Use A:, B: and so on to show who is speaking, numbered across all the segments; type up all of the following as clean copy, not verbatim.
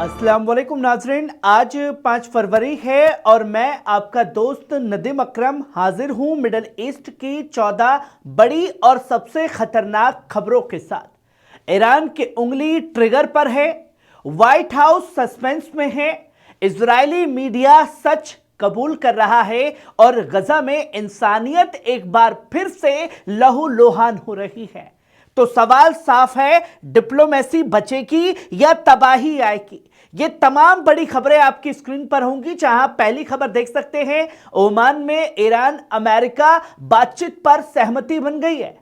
A: अस्सलाम वालेकुम नाजरीन, आज 5 फरवरी है और मैं आपका दोस्त नदीम अकरम हाजिर हूं मिडल ईस्ट की 14 बड़ी और सबसे खतरनाक खबरों के साथ। ईरान की उंगली ट्रिगर पर है, व्हाइट हाउस सस्पेंस में है, इजरायली मीडिया सच कबूल कर रहा है और गजा में इंसानियत एक बार फिर से लहूलुहान हो रही है। तो सवाल साफ है, डिप्लोमेसी बचेगी या तबाही आएगी? ये तमाम बड़ी खबरें आपकी स्क्रीन पर होंगी। जहां पहली खबर देख सकते हैं, ओमान में ईरान अमेरिका बातचीत पर सहमति बन गई है।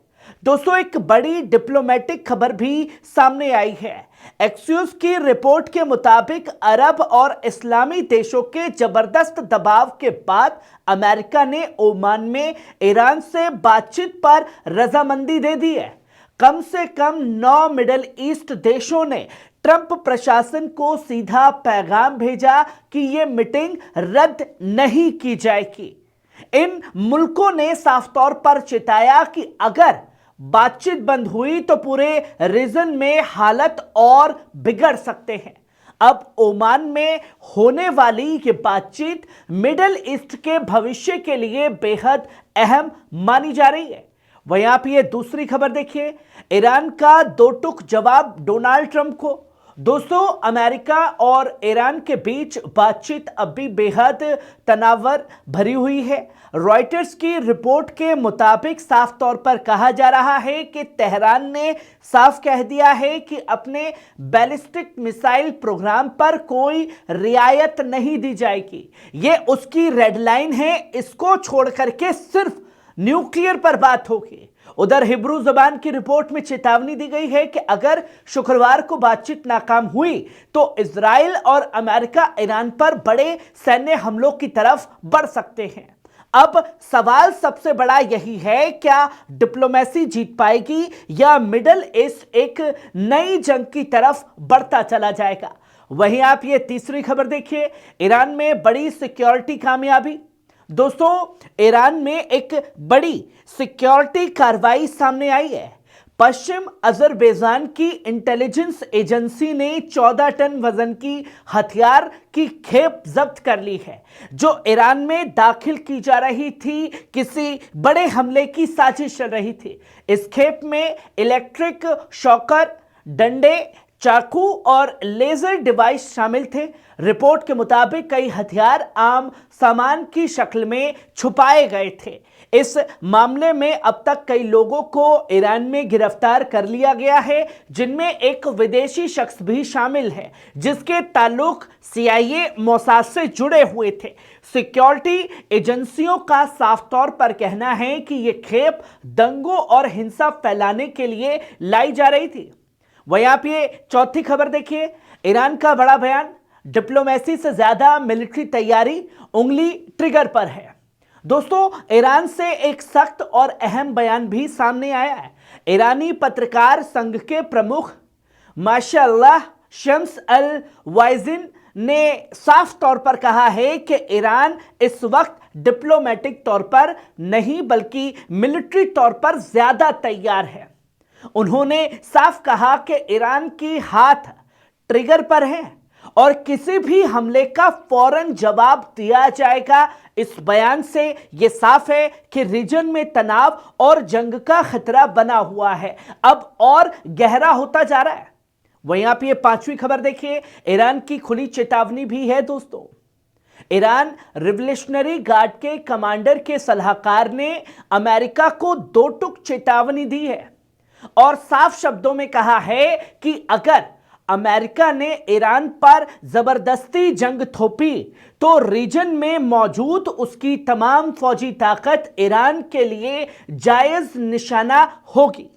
A: दोस्तों, एक बड़ी डिप्लोमेटिक खबर भी सामने आई है। एक्सियोस की रिपोर्ट के मुताबिक अरब और इस्लामी देशों के जबरदस्त दबाव के बाद अमेरिका ने ओमान में ईरान से बातचीत पर रजामंदी दे दी है। कम से कम 9 मिडल ईस्ट देशों ने ट्रंप प्रशासन को सीधा पैगाम भेजा कि यह मीटिंग रद्द नहीं की जाएगी। इन मुल्कों ने साफ तौर पर चेताया कि अगर बातचीत बंद हुई तो पूरे रीजन में हालत और बिगड़ सकते हैं। अब ओमान में होने वाली ये बातचीत मिडल ईस्ट के भविष्य के लिए बेहद अहम मानी जा रही है। वहीं आप ये दूसरी खबर देखिए, ईरान का दो टूक जवाब डोनाल्ड ट्रंप को। दोस्तों, अमेरिका और ईरान के बीच बातचीत अब भी बेहद तनावर भरी हुई है। रॉयटर्स की रिपोर्ट के मुताबिक साफ तौर पर कहा जा रहा है कि तेहरान ने साफ कह दिया है कि अपने बैलिस्टिक मिसाइल प्रोग्राम पर कोई रियायत नहीं दी जाएगी। यह उसकी रेड लाइन है, इसको छोड़ करके सिर्फ न्यूक्लियर पर बात होगी। उधर हिब्रू जबान की रिपोर्ट में चेतावनी दी गई है कि अगर शुक्रवार को बातचीत नाकाम हुई तो इजराइल और अमेरिका ईरान पर बड़े सैन्य हमलों की तरफ बढ़ सकते हैं। अब सवाल सबसे बड़ा यही है, क्या डिप्लोमेसी जीत पाएगी या मिडल ईस्ट एक नई जंग की तरफ बढ़ता चला जाएगा? वहीं आप ये तीसरी खबर देखिए, ईरान में बड़ी सिक्योरिटी कामयाबी। दोस्तों, ईरान में एक बड़ी सिक्योरिटी कार्रवाई सामने आई है। पश्चिम अजरबैजान की इंटेलिजेंस एजेंसी ने 14 टन वजन की हथियार की खेप जब्त कर ली है, जो ईरान में दाखिल की जा रही थी। किसी बड़े हमले की साजिश चल रही थी। इस खेप में इलेक्ट्रिक शॉकर, डंडे, चाकू और लेजर डिवाइस शामिल थे। रिपोर्ट के मुताबिक कई हथियार आम सामान की शक्ल में छुपाए गए थे। इस मामले में अब तक कई लोगों को ईरान में गिरफ्तार कर लिया गया है, जिनमें एक विदेशी शख्स भी शामिल है, जिसके ताल्लुक CIA मोसाद से जुड़े हुए थे। सिक्योरिटी एजेंसियों का साफ तौर पर कहना है कि यह खेप दंगों और हिंसा फैलाने के लिए लाई जा रही थी। वहीं आप ये चौथी खबर देखिए, ईरान का बड़ा बयान, डिप्लोमेसी से ज्यादा मिलिट्री तैयारी, उंगली ट्रिगर पर है। दोस्तों, ईरान से एक सख्त और अहम बयान भी सामने आया है। ईरानी पत्रकार संघ के प्रमुख माशाअल्लाह शम्स अल वाइजिन ने साफ तौर पर कहा है कि ईरान इस वक्त डिप्लोमेटिक तौर पर नहीं बल्कि मिलिट्री तौर पर ज्यादा तैयार है। उन्होंने साफ कहा कि ईरान की हाथ ट्रिगर पर है और किसी भी हमले का फौरन जवाब दिया जाएगा। इस बयान से यह साफ है कि रीजन में तनाव और जंग का खतरा बना हुआ है, अब और गहरा होता जा रहा है। वहीं आप ये पांचवी खबर देखिए, ईरान की खुली चेतावनी भी है। दोस्तों, ईरान रिवोल्यूशनरी गार्ड के कमांडर के सलाहकार ने अमेरिका को दो टूक चेतावनी दी है और साफ शब्दों में कहा है कि अगर अमेरिका ने ईरान पर जबरदस्ती जंग थोपी तो रीजन में मौजूद उसकी तमाम फौजी ताकत ईरान के लिए जायज निशाना होगी।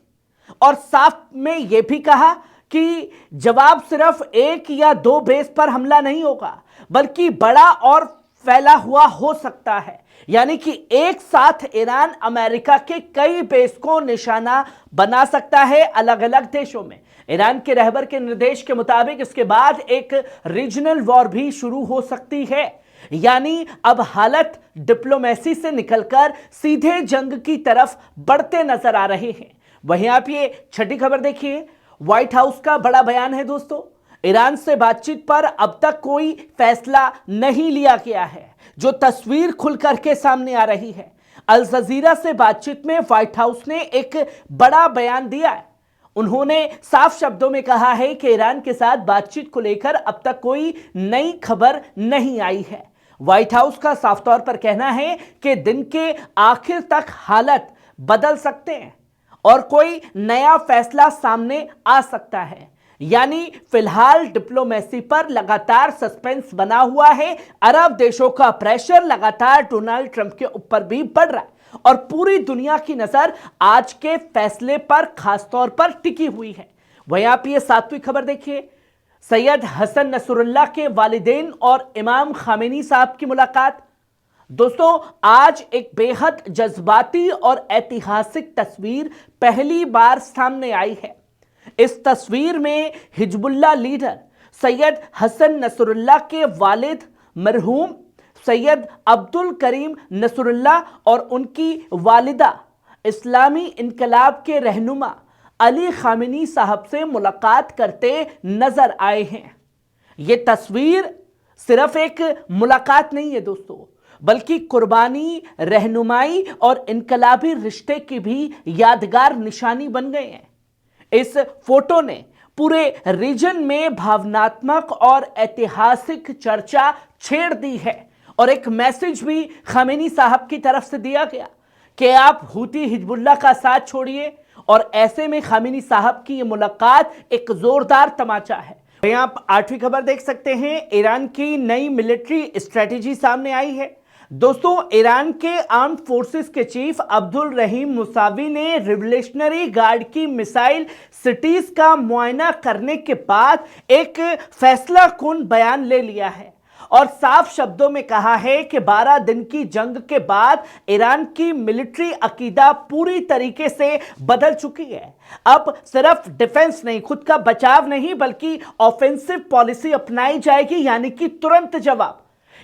A: और साफ में यह भी कहा कि जवाब सिर्फ एक या दो बेस पर हमला नहीं होगा, बल्कि बड़ा और फैला हुआ हो सकता है। यानी कि एक साथ ईरान अमेरिका के कई बेस को निशाना बना सकता है अलग अलग देशों में। ईरान के रहबर के निर्देश के मुताबिक इसके बाद एक रीजनल वॉर भी शुरू हो सकती है। यानी अब हालत डिप्लोमेसी से निकलकर सीधे जंग की तरफ बढ़ते नजर आ रहे हैं। वहीं आप ये छठी खबर देखिए, व्हाइट हाउस का बड़ा बयान है। दोस्तों, ईरान से बातचीत पर अब तक कोई फैसला नहीं लिया गया है। जो तस्वीर खुल करके सामने आ रही है, अल जजीरा से बातचीत में व्हाइट हाउस ने एक बड़ा बयान दिया है। उन्होंने साफ शब्दों में कहा है कि ईरान के साथ बातचीत को लेकर अब तक कोई नई खबर नहीं आई है। व्हाइट हाउस का साफ तौर पर कहना है कि दिन के आखिर तक हालात बदल सकते हैं और कोई नया फैसला सामने आ सकता है। यानी फिलहाल डिप्लोमेसी पर लगातार सस्पेंस बना हुआ है। अरब देशों का प्रेशर लगातार डोनाल्ड ट्रंप के ऊपर भी बढ़ रहा है और पूरी दुनिया की नजर आज के फैसले पर खासतौर पर टिकी हुई है। वहीं आप ये सातवीं खबर देखिए, सैयद हसन नसरुल्लाह के वालिदैन और इमाम खामेनी साहब की मुलाकात। दोस्तों, आज एक बेहद जज्बाती और ऐतिहासिक तस्वीर पहली बार सामने आई है। इस तस्वीर में Hezbollah leader Sayyed Hassan Nasrallah के वालिद मरहूम सैयद अब्दुल करीम नसरुल्लाह और उनकी वालिदा इस्लामी इनकलाब के रहनुमा अली खामेनी साहब से मुलाकात करते नजर आए हैं। यह तस्वीर सिर्फ एक मुलाकात नहीं है दोस्तों, बल्कि कुर्बानी, रहनुमाई और इनकलाबी रिश्ते की भी यादगार निशानी बन गए हैं। इस फोटो ने पूरे रीजन में भावनात्मक और ऐतिहासिक चर्चा छेड़ दी है और एक मैसेज भी खामेनी साहब की तरफ से दिया गया कि आप हूती हिजबुल्लाह का साथ छोड़िए। और ऐसे में खामेनी साहब की यह मुलाकात एक जोरदार तमाचा है। यहां आप आठवीं खबर देख सकते हैं, ईरान की नई मिलिट्री स्ट्रेटेजी सामने आई है। दोस्तों, ईरान के आर्म्ड फोर्सेस के चीफ अब्दुल रहीम मुसावी ने रिवोल्यूशनरी गार्ड की मिसाइल सिटीज का मुआयना करने के बाद एक फैसला कुन बयान ले लिया है और साफ शब्दों में कहा है कि 12 दिन की जंग के बाद ईरान की मिलिट्री अकीदा पूरी तरीके से बदल चुकी है। अब सिर्फ डिफेंस नहीं, खुद का बचाव नहीं, बल्कि ऑफेंसिव पॉलिसी अपनाई जाएगी, यानी कि तुरंत जवाब।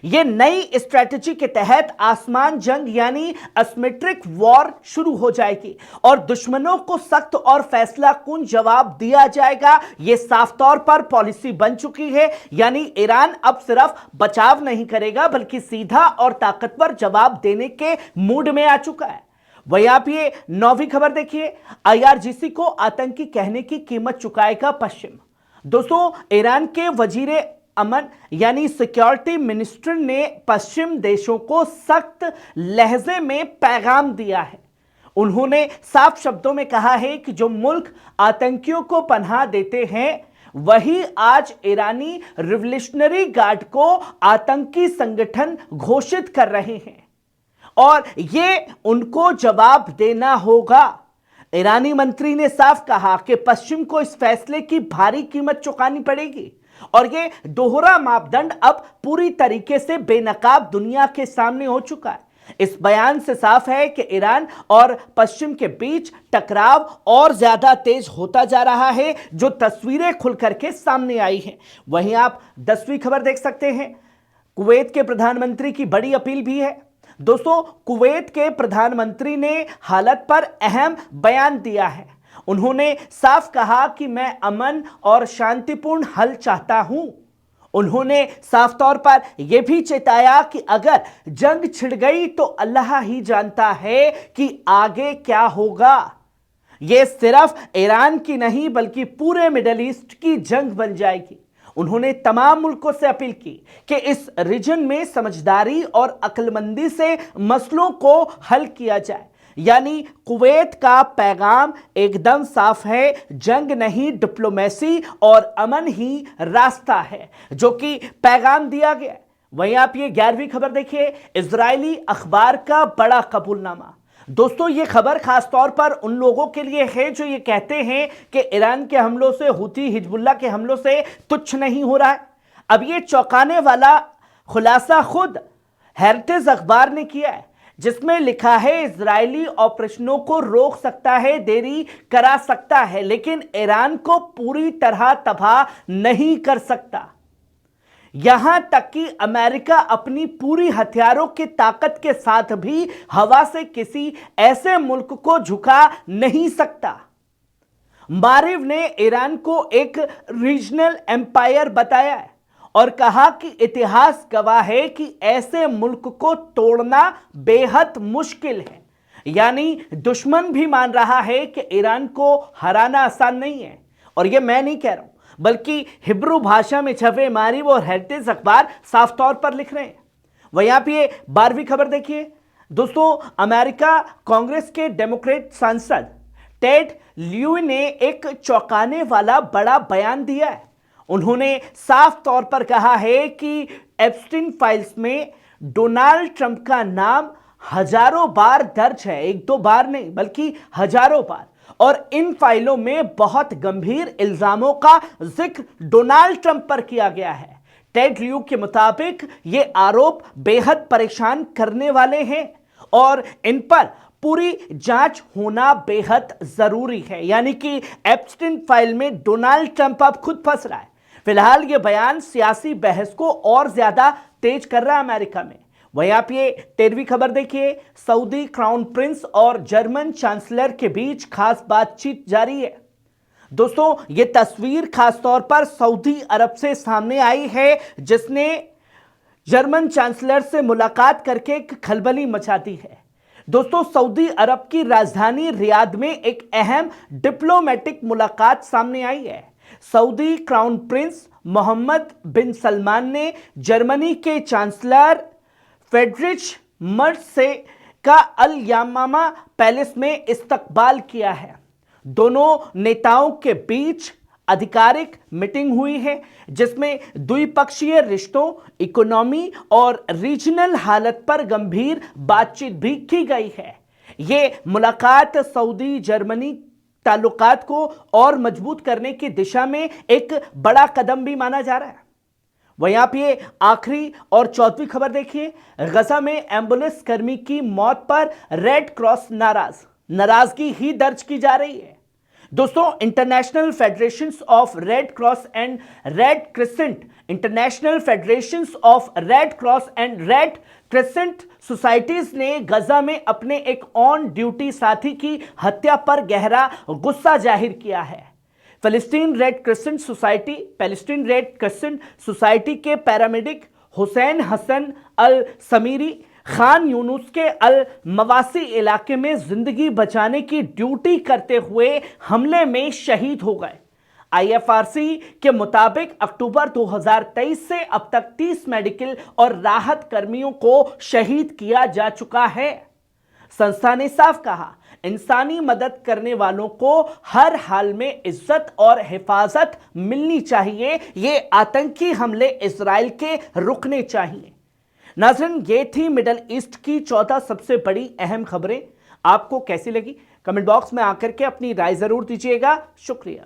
A: यह नई स्ट्रेटजी के तहत आसमान जंग यानी एसिमेट्रिक वॉर शुरू हो जाएगी और दुश्मनों को सख्त और फैसला कुन जवाब दिया जाएगा। यह साफ तौर पर पॉलिसी बन चुकी है, यानी ईरान अब सिर्फ बचाव नहीं करेगा बल्कि सीधा और ताकतवर जवाब देने के मूड में आ चुका है। वहीं आप ये 9वीं खबर देखिए, IRGC को आतंकी कहने की कीमत चुकाएगा पश्चिम। दोस्तों, ईरान के वजीरे अमन यानी सिक्योरिटी मिनिस्टर ने पश्चिम देशों को सख्त लहजे में पैगाम दिया है। उन्होंने साफ शब्दों में कहा है कि जो मुल्क आतंकियों को पनाह देते हैं वही आज ईरानी रिवोल्यूशनरी गार्ड को आतंकी संगठन घोषित कर रहे हैं और ये उनको जवाब देना होगा। ईरानी मंत्री ने साफ कहा कि पश्चिम को इस फैसले की भारी कीमत चुकानी पड़ेगी और ये दोहरा मापदंड अब पूरी तरीके से बेनकाब दुनिया के सामने हो चुका है। इस बयान से साफ है कि ईरान और पश्चिम के बीच टकराव और ज्यादा तेज होता जा रहा है, जो तस्वीरें खुल करके सामने आई हैं। वहीं आप 10वीं खबर देख सकते हैं, कुवैत के प्रधानमंत्री की बड़ी अपील भी है। दोस्तों, कुवैत के प्रधानमंत्री ने हालत पर अहम बयान दिया है। उन्होंने साफ कहा कि मैं अमन और शांतिपूर्ण हल चाहता हूं। उन्होंने साफ तौर पर यह भी चेताया कि अगर जंग छिड़ गई तो अल्लाह ही जानता है कि आगे क्या होगा। यह सिर्फ ईरान की नहीं बल्कि पूरे मिडिल ईस्ट की जंग बन जाएगी। उन्होंने तमाम मुल्कों से अपील की कि इस रीजन में समझदारी और अक्लमंदी से मसलों को हल किया जाए। यानी कुवैत का पैगाम एकदम साफ है, जंग नहीं डिप्लोमेसी और अमन ही रास्ता है, जो कि पैगाम दिया गया। वहीं आप ये 11वीं खबर देखिए, इजरायली अखबार का बड़ा कबूलनामा। दोस्तों, ये खबर खास तौर पर उन लोगों के लिए है जो ये कहते हैं कि ईरान के हमलों से, हूती हिजबुल्लाह के हमलों से तुच्छ नहीं हो रहा है। अब ये चौंकाने वाला खुलासा खुद हेरिटेज अखबार ने किया है, जिसमें लिखा है इजरायली ऑपरेशनों को रोक सकता है, देरी करा सकता है, लेकिन ईरान को पूरी तरह तबाह नहीं कर सकता। यहां तक कि अमेरिका अपनी पूरी हथियारों की ताकत के साथ भी हवा से किसी ऐसे मुल्क को झुका नहीं सकता। मारिव ने ईरान को एक रीजनल एम्पायर बताया है और कहा कि इतिहास गवाह है कि ऐसे मुल्क को तोड़ना बेहद मुश्किल है। यानी दुश्मन भी मान रहा है कि ईरान को हराना आसान नहीं है। और यह मैं नहीं कह रहा हूं, बल्कि हिब्रू भाषा में छपे मारिव और हेरिटेज अखबार साफ तौर पर लिख रहे हैं। वहीं आप ये 12वीं खबर देखिए दोस्तों, अमेरिका कांग्रेस के डेमोक्रेट सांसद टेड लियू ने एक चौंकाने वाला बड़ा बयान दिया है। उन्होंने साफ तौर पर कहा है कि एप्स्टीन फाइल्स में डोनाल्ड ट्रंप का नाम हजारों बार दर्ज है, एक दो बार नहीं बल्कि हजारों बार, और इन फाइलों में बहुत गंभीर इल्जामों का जिक्र डोनाल्ड ट्रंप पर किया गया है। टेड लियू के मुताबिक ये आरोप बेहद परेशान करने वाले हैं और इन पर पूरी जांच होना बेहद जरूरी है। यानी कि एप्स्टीन फाइल में डोनाल्ड ट्रंप अब खुद फंस रहा है। फिलहाल यह बयान सियासी बहस को और ज्यादा तेज कर रहा है अमेरिका में। वहीं आप ये 13वीं खबर देखिए, सऊदी क्राउन प्रिंस और जर्मन चांसलर के बीच खास बातचीत जारी है। दोस्तों ये तस्वीर खासतौर पर सऊदी अरब से सामने आई है, जिसने जर्मन चांसलर से मुलाकात करके एक खलबली मचा दी है। दोस्तों सऊदी अरब की राजधानी रियाद में एक अहम डिप्लोमेटिक मुलाकात सामने आई है। सऊदी क्राउन प्रिंस मोहम्मद बिन सलमान ने जर्मनी के चांसलर फ्रेडरिच मर्ज से का अल यामामा पैलेस में इस्तकबाल किया है। दोनों नेताओं के बीच आधिकारिक मीटिंग हुई है, जिसमें द्विपक्षीय रिश्तों, इकोनॉमी और रीजनल हालत पर गंभीर बातचीत भी की गई है। यह मुलाकात सऊदी जर्मनी ताल्लुकात को और मजबूत करने की दिशा में एक बड़ा कदम भी माना जा रहा है। वहीं आप ये आखिरी और 14वीं खबर देखिए, गजा में एम्बुलेंस कर्मी की मौत पर रेड क्रॉस नाराजगी ही दर्ज की जा रही है। दोस्तों international federations of red cross and red crescent international federations of red cross and red crescent societies ने गजा में अपने एक ऑन ड्यूटी साथी की हत्या पर गहरा गुस्सा जाहिर किया है। पैलेस्टीन रेड क्रिसेंट सोसाइटी के पैरामेडिक हुसैन हसन अल समीरी खान यूनुस के अल मवासी इलाके में जिंदगी बचाने की ड्यूटी करते हुए हमले में शहीद हो गए। आईएफआरसी के मुताबिक अक्टूबर 2023 से अब तक 30 मेडिकल और राहत कर्मियों को शहीद किया जा चुका है। संस्था ने साफ कहा, इंसानी मदद करने वालों को हर हाल में इज्जत और हिफाजत मिलनी चाहिए। ये आतंकी हमले इजराइल के रुकने चाहिए। नाज़रीन ये थी मिडल ईस्ट की 14 सबसे बड़ी अहम खबरें। आपको कैसी लगी कमेंट बॉक्स में आकर के अपनी राय जरूर दीजिएगा। शुक्रिया।